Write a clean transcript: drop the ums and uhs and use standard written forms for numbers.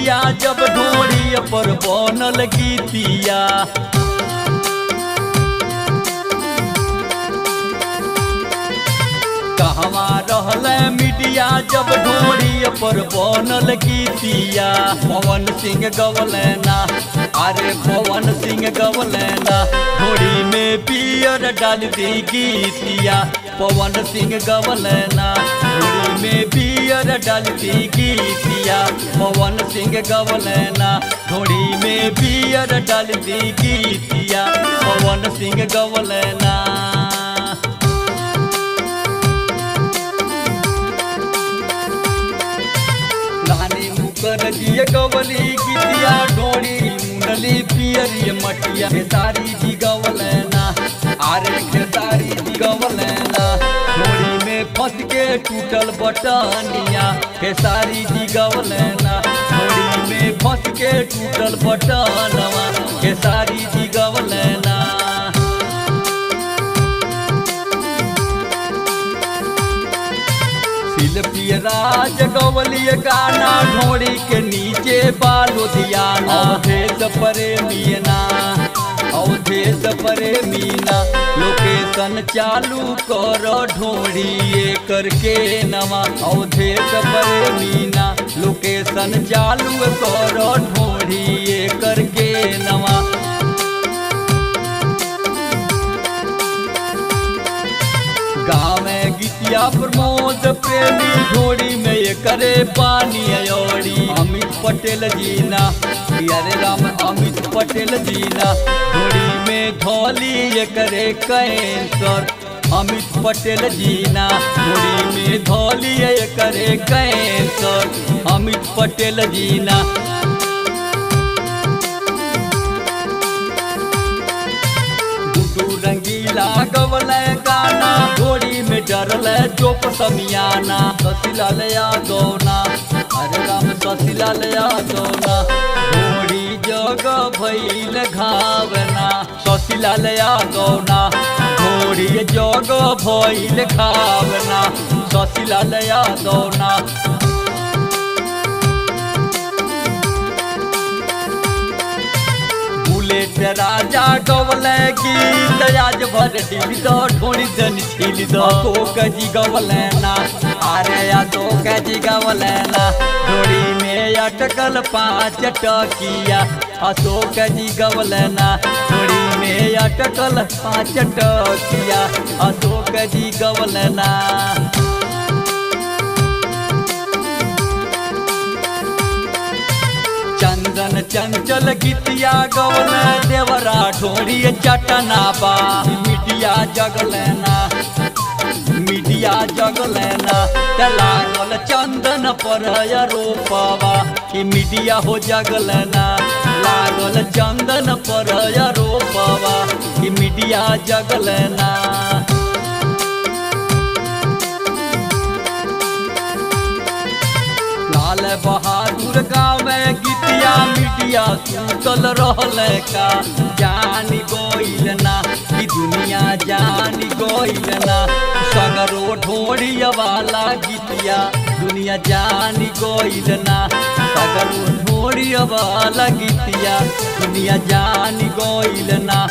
Media जब ढोड़ी पर बनल गीतिया। कहवा रहल मीडिया जब ढोड़ी पर बनल गीतिया। पवन सिंह गवलैना, अरे पवन सिंह गवलैना, ढोड़ी में पियर डाल दी गीतिया। पवन सिंह गवलैना, ढोड़ी में पियर डाल दी गीतिया। पवन सिंह गवलैना, ढोड़ी में पियर डाल दी गीतिया। पवन सिंह गवलैना। रानी मुखर्जी गवली गीतिया, ढोड़ी मुंडली पियरी मटिया। खेसारी जी गवलैना, अरे खेसारी जी गवलैना, ढोड़ी में फंस के टूटल बटनिया। खेसारी जी गवलैना, ढोड़ी में फंस के टूटल बटनवा। खेसारी जी गवलैना। शिल्पी राज गवलिय गाना, ढोड़ी के नीचे बालो धियाना। अवधेश प्रेमीना, अवधेश प्रेमीना, लोकेशन चालू कर ढोड़ी करके नवा। अवधेश प्रेमीना, लोकेशन चालू कर ढोड़ी करके नवा। गाँव में गीतिया प्रमोद प्रेमी, ढोड़ी में ये करे पानी अयोड़ी। अमित पटेल जीना, अरे राम अमित पटेल जीना, ढोड़ी में धौली ये करे कैंसर। अमित पटेल जीना, ढोड़ी में धौली ये करे कैंसर। अमित पटेल जीना। रंगीला गवलै गाना, ढोड़ी में डरल चोप समियाना। शशिलाल यादवना, अरे राम शशिलाल यादवना, ढोड़ी जग भइल घावना। शशिलाल यादवना, ढोड़ी जग भइल घावना। शशिलाल यादवना। बुलेट राजा गवलै गीत, आज भर दिल दो ढोड़ी जन छील दो। अशोक जी गवलैना, अरे अशोक जी गवलैना, ढोड़ी में अटकल 5 टकिया। अशोक जी गवलैना, ढोड़ी में अटकल 5 टकिया। अशोक जी गवलैना। चंदन चंचल गीतिया गवल देवरा, ढोड़ी चटना बा। मीडिया जगलैना, मीडिया जगलैना, लागल चंदन पर रोपवा। कि मीडिया हो जगलैना, लागल चंदन पर रोपवा। कि मीडिया जगलैना। लाल बहादुर गाँव में गीतिया, मीडिया सुतल रहल का। जानी गोइल ना, कि दुनिया जानी गोइल ना। सगरो ढोड़ी वाला गीतिया, दुनिया जानी गोइल ना। सगरो ढोड़ी वाला गीतिया, दुनिया जानी गोइल ना।